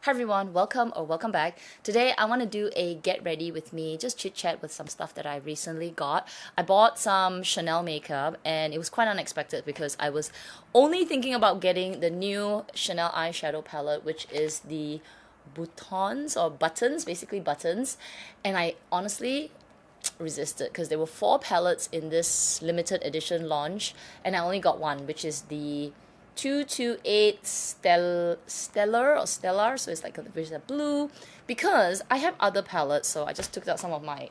Hi everyone, welcome or welcome back. Today I want to do a get ready with me, just chit chat with some stuff that I recently got. I bought some Chanel makeup and it was quite unexpected because I was only thinking about getting the new Chanel eyeshadow palette, which is the Boutons or buttons, basically buttons. And I honestly resisted because there were 4 palettes in this limited edition launch and I only got one, which is the 228 stellar or stellar, so it's like a blue, because I have other palettes, so I just took out some of my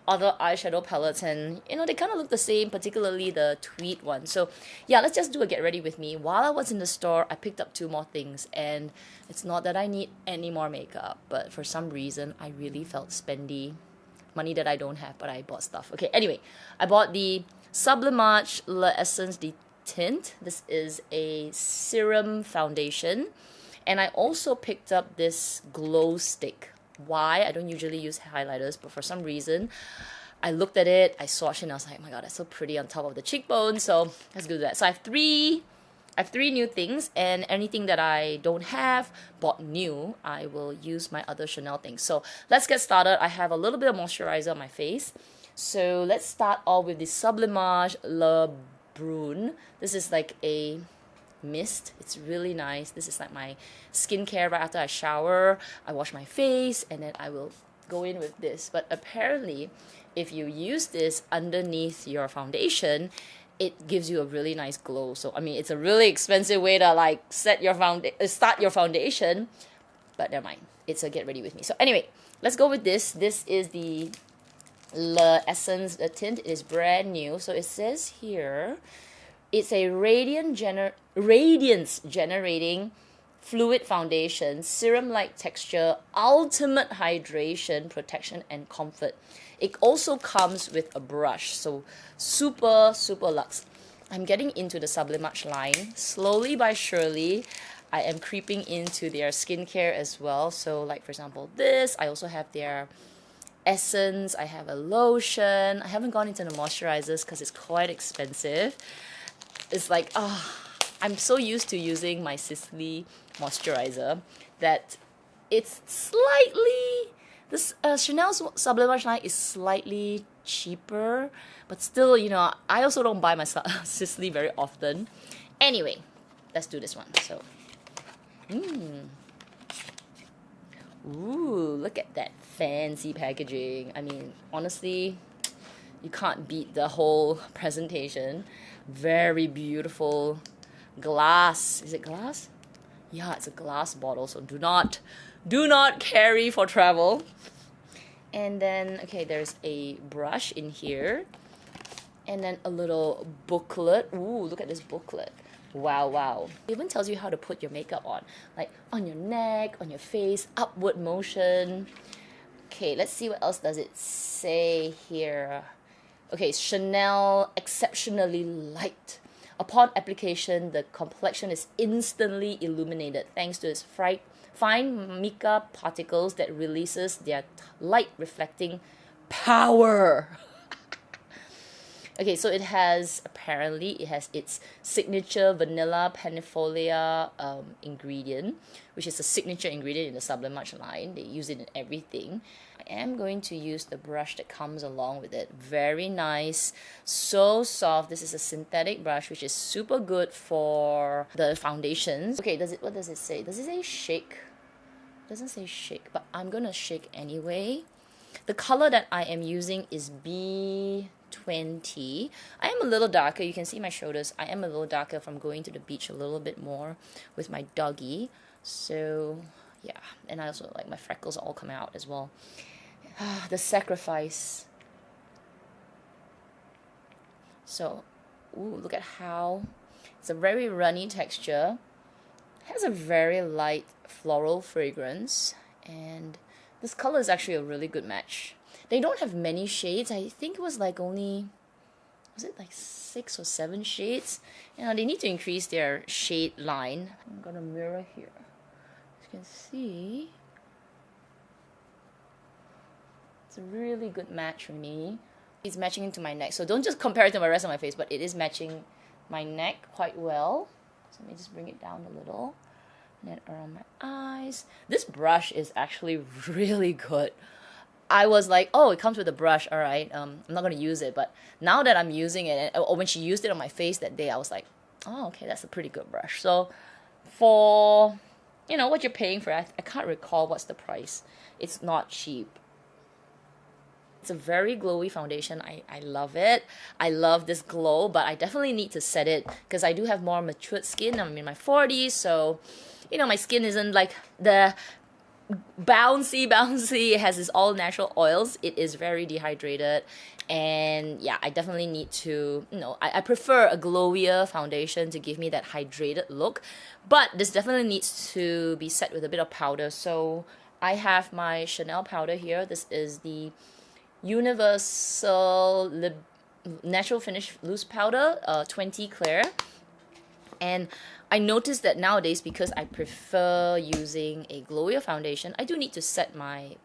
other eyeshadow palettes and they kind of look the same, particularly the tweed one. So yeah, let's just do a get ready with me. While I was in the store, I picked up 2 more things, and it's not that I need any more makeup, but for some reason I really felt spendy, money that I don't have, but I bought stuff. Okay, anyway, I bought the Sublimage L'Essence de Tint. This is a serum foundation, and I also picked up this glow stick. Why? I don't usually use highlighters, but for some reason I looked at it, I swatched it, and I was like, oh my god, that's so pretty on top of the cheekbone, so let's do that. So I have three new things, and anything that I don't have, bought new, I will use my other Chanel things. So let's get started. I have a little bit of moisturizer on my face. So let's start off with the Sublimage Le Brun. This is like a mist. It's really nice. This is like my skincare right after I shower. I wash my face and then I will go in with this. But apparently, if you use this underneath your foundation, it gives you a really nice glow. So I mean, it's a really expensive way to like start your foundation, but never mind. It's a get ready with me. So anyway, let's go with this. This is the L'Essence de Tint. It is brand new. So it says here, it's a radiance generating fluid foundation, serum-like texture, ultimate hydration, protection, and comfort. It also comes with a brush, so super luxe. I'm getting into the Sublimage line slowly by surely. I am creeping into their skincare as well. So like for example this, I also have their essence, I have a lotion. I haven't gone into the moisturizers because it's quite expensive. It's like, I'm so used to using my Sisley moisturizer that it's slightly, this Chanel's Sublimage line is slightly cheaper, but still, I also don't buy my Sisley very often. Anyway, let's do this one. So, ooh, look at that fancy packaging. I mean, honestly, you can't beat the whole presentation. Very beautiful glass. Is it glass? Yeah, it's a glass bottle, so do not carry for travel. And then, okay, there's a brush in here. And then a little booklet. Ooh, look at this booklet. Wow. It even tells you how to put your makeup on. Like on your neck, on your face, upward motion. Okay, let's see what else does it say here. Okay, Chanel Exceptionally Light. Upon application, the complexion is instantly illuminated thanks to its fine mica particles that releases their light reflecting power. Okay, so it has its signature vanilla panifolia ingredient, which is a signature ingredient in the Sublimage line. They use it in everything. I am going to use the brush that comes along with it. Very nice, so soft. This is a synthetic brush, which is super good for the foundations. Okay, what does it say? Does it say shake? It doesn't say shake, but I'm gonna shake anyway. The color that I am using is B20. I am a little darker. You can see my shoulders. I am a little darker from going to the beach a little bit more with my doggy. So yeah, and I also like my freckles all come out as well. The Sacrifice. So, ooh, look at how it's a very runny texture. It has a very light floral fragrance, and this color is actually a really good match. They don't have many shades. I think it was like only, was it like 6 or 7 shades? They need to increase their shade line. I'm gonna mirror here. As you can see, it's a really good match for me. It's matching into my neck, so don't just compare it to the rest of my face, but it is matching my neck quite well. So let me just bring it down a little. And then around my eyes. This brush is actually really good. I was like, oh, it comes with a brush, all right. I'm not gonna use it, but now that I'm using it, or when she used it on my face that day, I was like, oh, okay, that's a pretty good brush. So for, you know, what you're paying for, I can't recall what's the price. It's not cheap. It's a very glowy foundation. I love it. I love this glow, but I definitely need to set it because I do have more matured skin. I'm in my 40s, so, you know, my skin isn't like the bouncy. It has its all natural oils. It is very dehydrated, and yeah, I definitely need to, you know, I prefer a glowier foundation to give me that hydrated look, but this definitely needs to be set with a bit of powder. So I have my Chanel powder here. This is the Universal Natural Finish Loose Powder, 20 Clear. And I noticed that nowadays, because I prefer using a glowier foundation, I do need to set my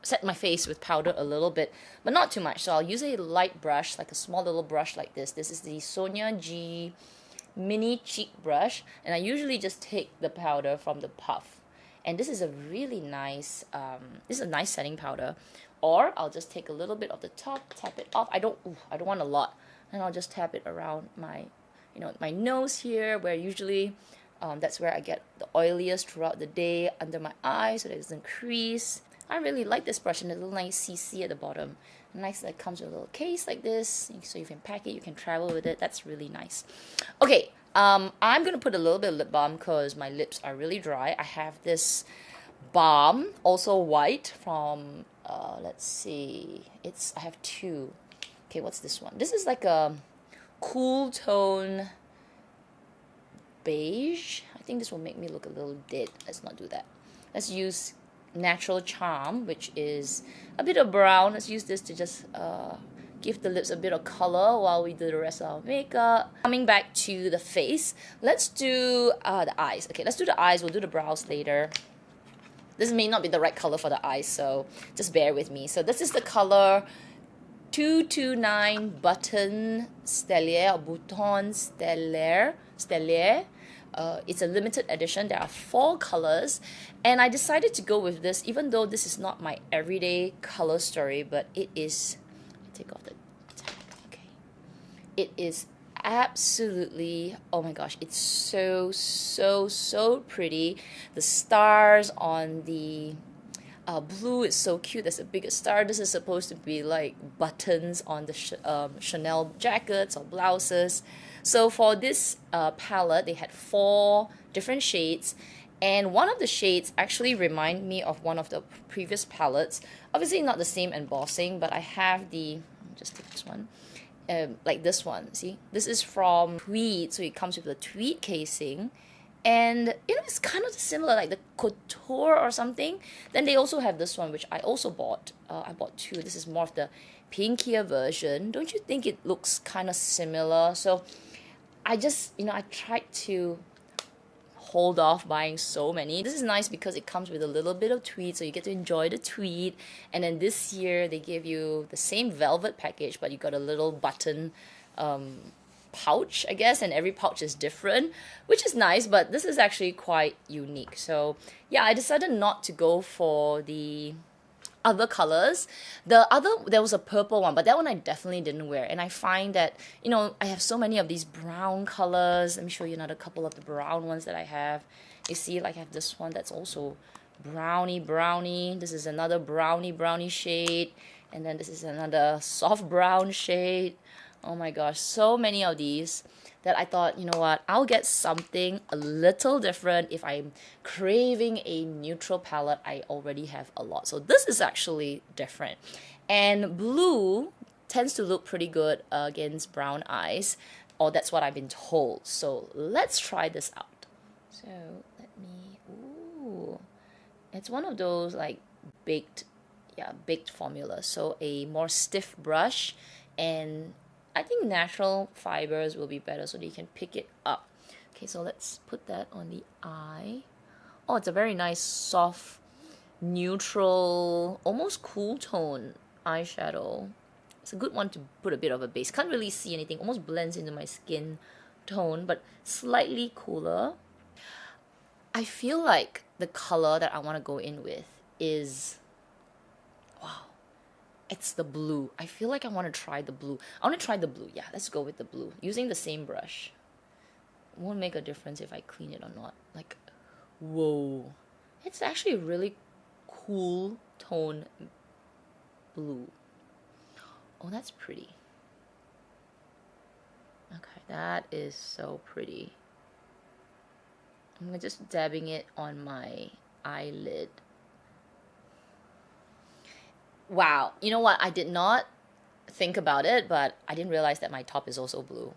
set my face with powder a little bit, but not too much. So I'll use a light brush, like a small little brush like this. This is the Sonia G Mini Cheek Brush, and I usually just take the powder from the puff. And this is a really nice, this is a nice setting powder. Or I'll just take a little bit of the top, tap it off. I don't want a lot, and I'll just tap it around my, you know, my nose here, where usually that's where I get the oiliest throughout the day, under my eyes so that it doesn't crease. I really like this brush, and a little nice CC at the bottom. Nice that it comes with a little case like this, so you can pack it, you can travel with it. That's really nice. Okay, I'm gonna put a little bit of lip balm because my lips are really dry. I have this balm, also white, from let's see, I have two. Okay, what's this one? This is like a cool tone beige. I think this will make me look a little dead. Let's not do that. Let's use Natural Charm, which is a bit of brown. Let's use this to just give the lips a bit of color while we do the rest of our makeup. Coming back to the face, let's do the eyes. Okay, let's do the eyes. We'll do the brows later. This may not be the right color for the eyes, so just bear with me. So this is the color 229 Button Stellier, or Boutons Stellier. It's a limited edition. There are 4 colors, and I decided to go with this, even though this is not my everyday color story, but it is, take off the tag, okay. It is absolutely, oh my gosh, it's so pretty. The stars on the blue is so cute. There's a bigger star. This is supposed to be like buttons on the Chanel jackets or blouses. So for this palette, they had 4 different shades, and one of the shades actually remind me of one of the previous palettes. Obviously not the same embossing, but I have the, just take this one, like this one. See, this is from Tweed, so it comes with a Tweed casing, and you know, it's kind of similar, like the Couture or something. Then they also have this one, which I also bought. I bought 2. This is more of the pinkier version. Don't you think it looks kind of similar? So I just, you know, I tried to hold off buying so many. This is nice because it comes with a little bit of tweed, so you get to enjoy the tweed. And then this year they gave you the same velvet package, but you got a little button pouch, I guess, and every pouch is different, which is nice, but this is actually quite unique. So yeah, I decided not to go for the other colors. There was a purple one, but that one I definitely didn't wear. And I find that, you know, I have so many of these brown colors. Let me show you another couple of the brown ones that I have. You see, like I have this one that's also brownie. This is another brownie shade. And then this is another soft brown shade. Oh my gosh, so many of these that I thought, you know what, I'll get something a little different. If I'm craving a neutral palette, I already have a lot. So this is actually different. And blue tends to look pretty good against brown eyes, or that's what I've been told. So let's try this out. So let me, ooh, it's one of those like baked formula. So a more stiff brush, and I think natural fibers will be better so that you can pick it up. Okay, so let's put that on the eye. Oh, it's a very nice, soft, neutral, almost cool tone eyeshadow. It's a good one to put a bit of a base. Can't really see anything. Almost blends into my skin tone, but slightly cooler. I feel like the color that I want to go in with is, wow, it's the blue. I feel like I want to try the blue. I want to try the blue. Yeah, let's go with the blue. Using the same brush. It won't make a difference if I clean it or not. Like, whoa. It's actually a really cool tone blue. Oh, that's pretty. Okay, that is so pretty. I'm just dabbing it on my eyelid. Wow, you know what? I did not think about it, but I didn't realize that my top is also blue.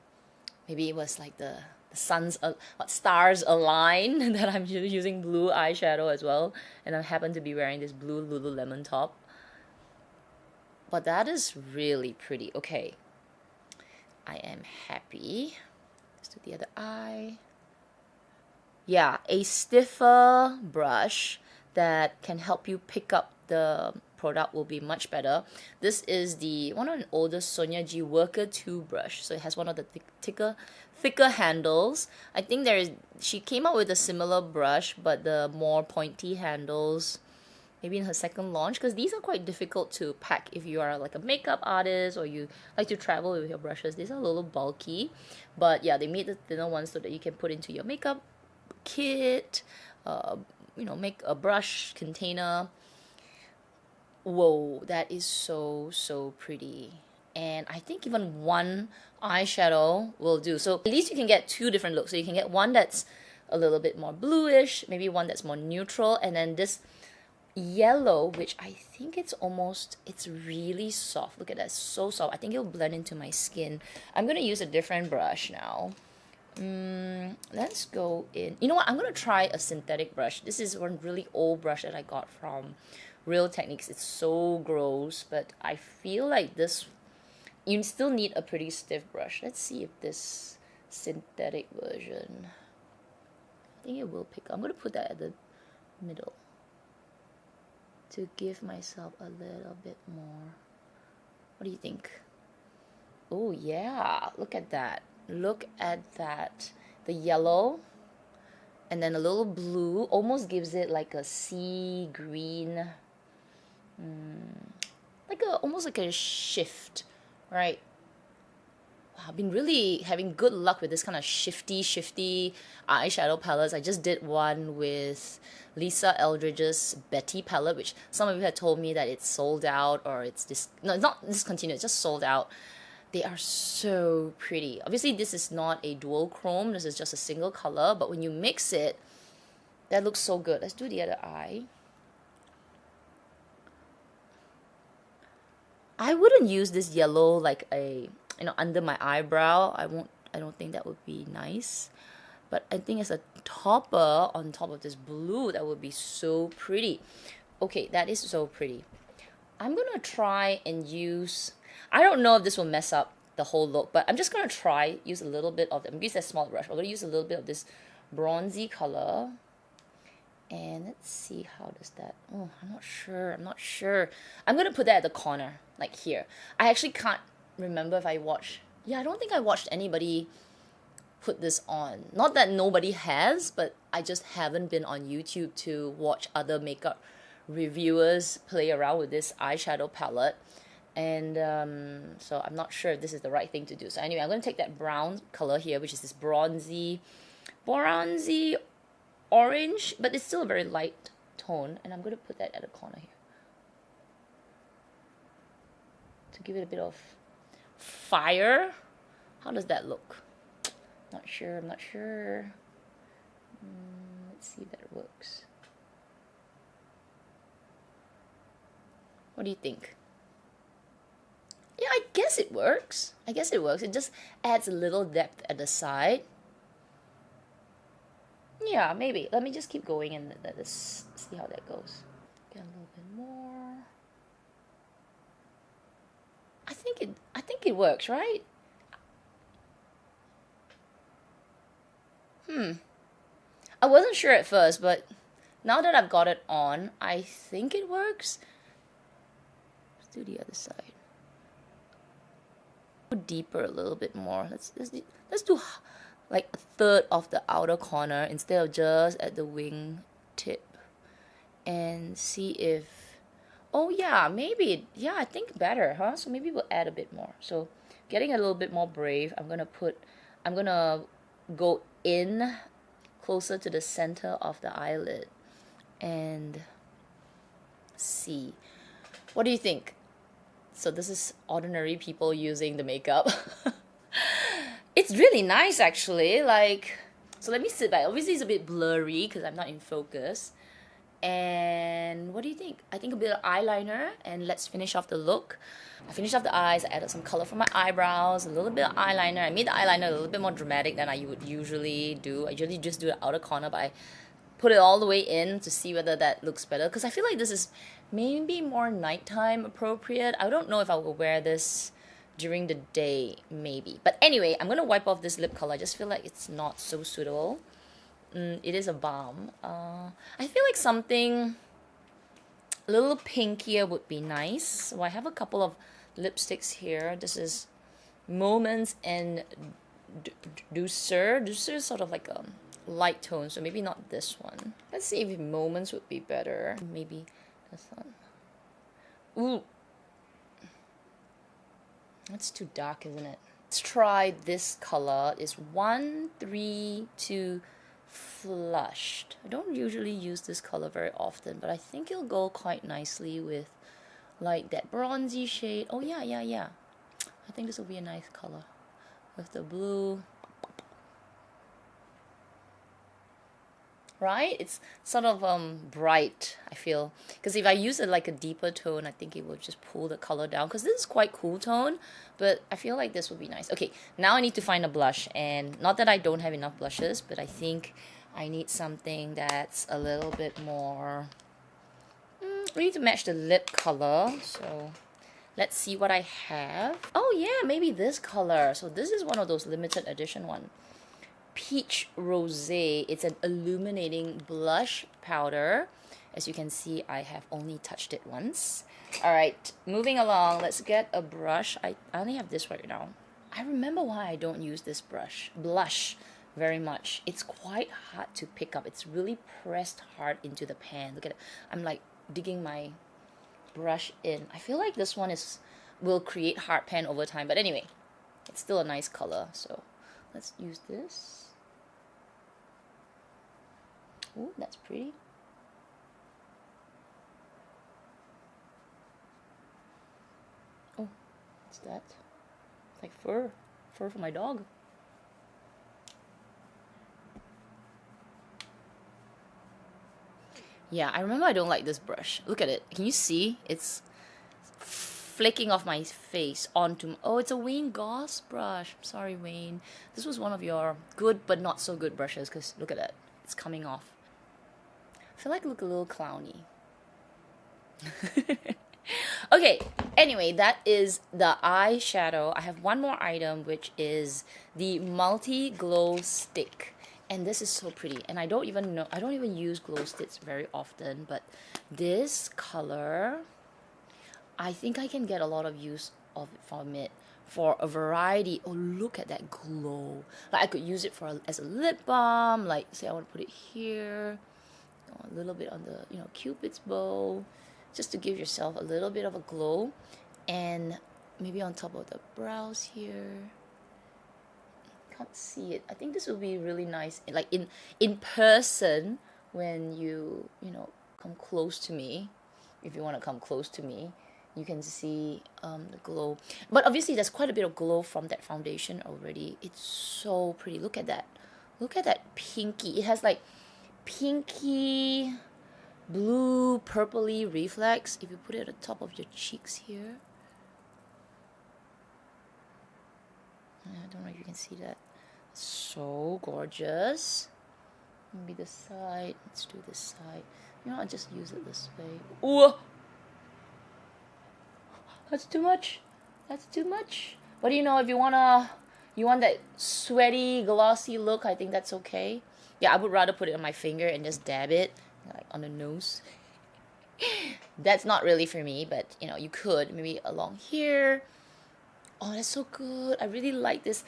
Maybe it was like the sun's, stars align that I'm using blue eyeshadow as well. And I happen to be wearing this blue Lululemon top. But that is really pretty. Okay, I am happy. Let's do the other eye. Yeah, a stiffer brush that can help you pick up the product will be much better. This is the one of an older Sonia G Worker 2 brush. So it has one of the thicker handles. I think she came out with a similar brush, but the more pointy handles maybe in her second launch, because these are quite difficult to pack if you are like a makeup artist or you like to travel with your brushes. These are a little bulky, but yeah, they made the thinner ones so that you can put into your makeup kit, make a brush container. Whoa, that is so pretty. And I think even one eyeshadow will do. So at least you can get two different looks. So you can get one that's a little bit more bluish, maybe one that's more neutral, and then this yellow, which I think it's really soft. Look at that, so soft. I think it'll blend into my skin. I'm gonna use a different brush now. Let's go in. You know what? I'm gonna try a synthetic brush. This is one really old brush that I got from Real Techniques. It's so gross, but I feel like this, you still need a pretty stiff brush. Let's see if this synthetic version, I think it will pick up. I'm gonna put that at the middle to give myself a little bit more. What do you think? Oh yeah, look at that. Look at that. The yellow and then a little blue almost gives it like a sea green, almost like a shift, right? Wow, I've been really having good luck with this kind of shifty eyeshadow palettes. I just did one with Lisa Eldridge's Betty palette, which some of you had told me that it's sold out, or it's not discontinued, it's just sold out. They are so pretty. Obviously, this is not a dual chrome. This is just a single color. But when you mix it, that looks so good. Let's do the other eye. I wouldn't use this yellow like under my eyebrow. I don't think that would be nice. But I think as a topper on top of this blue, that would be so pretty. Okay, that is so pretty. I'm gonna try and use, I don't know if this will mess up the whole look, but I'm just gonna use a little bit of, I'm gonna use that small brush. I'm gonna use a little bit of this bronzy color. And let's see, how does that, oh, I'm not sure. I'm gonna put that at the corner, like here. I actually can't remember if I watched, I don't think I watched anybody put this on. Not that nobody has, but I just haven't been on YouTube to watch other makeup reviewers play around with this eyeshadow palette. And so I'm not sure if this is the right thing to do. So anyway, I'm going to take that brown color here, which is this bronzy orange, but it's still a very light tone, and I'm going to put that at the corner here to give it a bit of fire. How does that look? I'm not sure. Let's see if that works. What do you think? Yeah, I guess it works. It just adds a little depth at the side. Yeah, maybe. Let me just keep going and let's see how that goes. Get a little bit more. I think it works, right? I wasn't sure at first, but now that I've got it on, I think it works. Let's do the other side. Go deeper a little bit more. Let's do like a third of the outer corner instead of just at the wing tip, and see if, oh yeah, maybe, yeah, I think better, huh? So maybe we'll add a bit more. So getting a little bit more brave, I'm gonna go in closer to the center of the eyelid and see. What do you think? So this is ordinary people using the makeup. It's really nice actually, like, so let me sit back. Obviously it's a bit blurry because I'm not in focus. And what do you think? I think a bit of eyeliner, and let's finish off the look. I finished off the eyes, I added some color for my eyebrows, a little bit of eyeliner. I made the eyeliner a little bit more dramatic than I would usually do. I usually just do the outer corner, but I put it all the way in to see whether that looks better. Because I feel like this is maybe more nighttime appropriate. I don't know if I will wear this during the day, maybe. But anyway, I'm going to wipe off this lip color. I just feel like it's not so suitable. It is a balm. I feel like something a little pinkier would be nice. So I have a couple of lipsticks here. This is Moments and Douceur. Douceur is sort of like a light tone, so maybe not this one. Let's see if Moments would be better. Maybe this one. Ooh. That's too dark, isn't it? Let's try this color. It's 132 Flushed. I don't usually use this color very often, but I think it'll go quite nicely with like that bronzy shade. Oh yeah, yeah, yeah. I think this will be a nice color with the blue. Right? It's sort of bright, I feel. Because if I use it like a deeper tone, I think it will just pull the color down. Because this is quite cool tone, but I feel like this would be nice. Okay, now I need to find a blush. And not that I don't have enough blushes, but I think I need something that's a little bit more... we need to match the lip color. So let's see what I have. Oh yeah, maybe this color. So this is one of those limited edition one. Peach Rosé. It's an illuminating blush powder. As you can see, I have only touched it once. Alright, moving along, let's get a brush. I only have this right now. I remember why I don't use this blush very much. It's quite hard to pick up. It's really pressed hard into the pan. Look at it. I'm like digging my brush in. I feel like this one will create hard pan over time. But anyway, it's still a nice color. So let's use this. Ooh, that's pretty. Oh, what's that? It's like fur for my dog. Yeah, I remember I don't like this brush. Look at it. Can you see? It's flicking off my face onto... Oh, it's a Wayne Goss brush. Sorry, Wayne. This was one of your good but not so good brushes, because look at that. It's coming off. I feel like I look a little clowny. Okay, anyway, that is the eyeshadow. I have one more item, which is the Multi Glow Stick. And this is so pretty. And I don't even use glow sticks very often, but this color, I think I can get a lot of use from it for a variety. Oh, look at that glow. Like I could use it as a lip balm. Like say I want to put it here, a little bit on the Cupid's bow, just to give yourself a little bit of a glow, and maybe on top of the brows here. Can't see it. I think this will be really nice, like in person when you come close to me. If you want to come close to me, you can see the glow. But obviously, there's quite a bit of glow from that foundation already. It's so pretty. Look at that. Look at that pinky. It has like pinky, blue, purpley reflex. If you put it at the top of your cheeks here. I don't know if you can see that. So gorgeous. Maybe this side. Let's do this side. I'll just use it this way. Ooh! That's too much. That's too much. But if you want that sweaty, glossy look, I think that's okay. Yeah, I would rather put it on my finger and just dab it, like on the nose. That's not really for me, but you could maybe along here. Oh, that's so good. I really like this.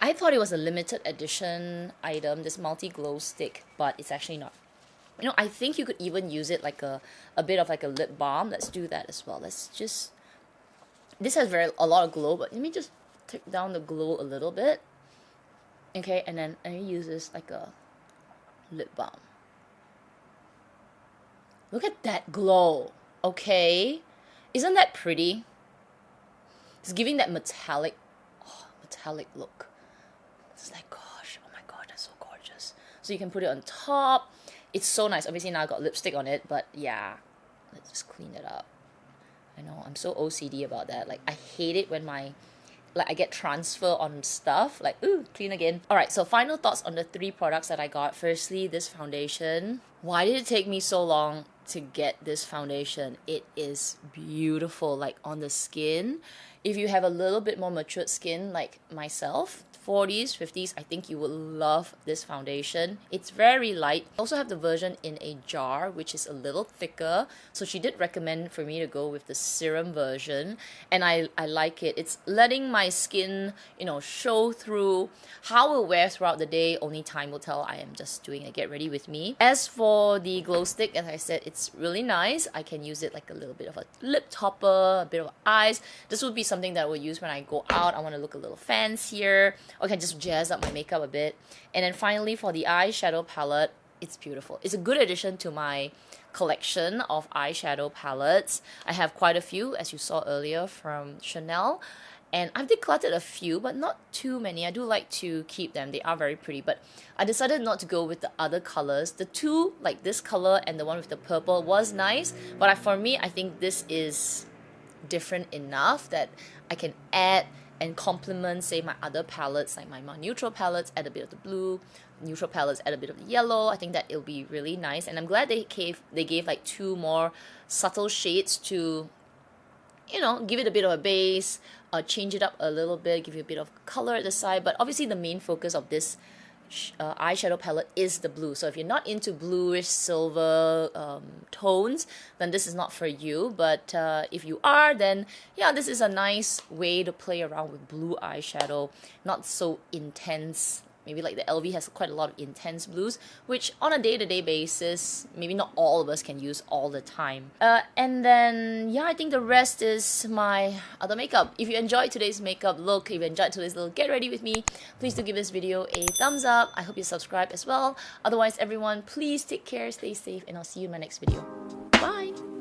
I thought it was a limited edition item, this multi-glow stick, but it's actually not. You know, I think you could even use it like a bit of like a lip balm. Let's do that as well. Let's just, this has a lot of glow, but let me just take down the glow a little bit. Okay, and then I use this like a lip balm. Look at that glow. Okay, isn't that pretty? It's giving that metallic look. It's like, gosh, oh my god, that's so gorgeous. So you can put it on top. It's so nice. Obviously now I got lipstick on it, but yeah, let's just clean it up. I know, I'm so OCD about that. Like, I hate it when I get transfer on stuff. Like, ooh, clean again. Alright, so final thoughts on the 3 products that I got. Firstly, this foundation. Why did it take me so long to get this foundation? It is beautiful, like on the skin. If you have a little bit more matured skin like myself, 40s, 50s, I think you would love this foundation. It's very light. I also have the version in a jar, which is a little thicker. So she did recommend for me to go with the serum version. And I like it. It's letting my skin, you know, show through. How it will wear throughout the day, only time will tell. I am just doing a get ready with me. As for the glow stick, as I said, it's really nice. I can use it like a little bit of a lip topper, a bit of eyes. This would be something that I will use when I go out. I want to look a little fancier. Or can just jazz up my makeup a bit. And then finally, for the eyeshadow palette, it's beautiful. It's a good addition to my collection of eyeshadow palettes. I have quite a few, as you saw earlier, from Chanel. And I've decluttered a few, but not too many. I do like to keep them. They are very pretty. But I decided not to go with the other colors. The two, like this color and the one with the purple, was nice. But for me, I think this is different enough that I can add and complement, say, my other palettes, like my more neutral palettes, add a bit of the blue, neutral palettes, add a bit of the yellow. I think that it'll be really nice. And I'm glad they gave like 2 more subtle shades to, you know, give it a bit of a base, change it up a little bit, give you a bit of color at the side. But obviously the main focus of this eyeshadow palette is the blue. So if you're not into bluish silver tones, then this is not for you. But if you are, then yeah, this is a nice way to play around with blue eyeshadow. Not so intense. Maybe like the LV has quite a lot of intense blues, which on a day-to-day basis, maybe not all of us can use all the time. And then, yeah, I think the rest is my other makeup. If you enjoyed today's makeup look, if you enjoyed today's little get ready with me, please do give this video a thumbs up. I hope you subscribe as well. Otherwise, everyone, please take care, stay safe, and I'll see you in my next video. Bye!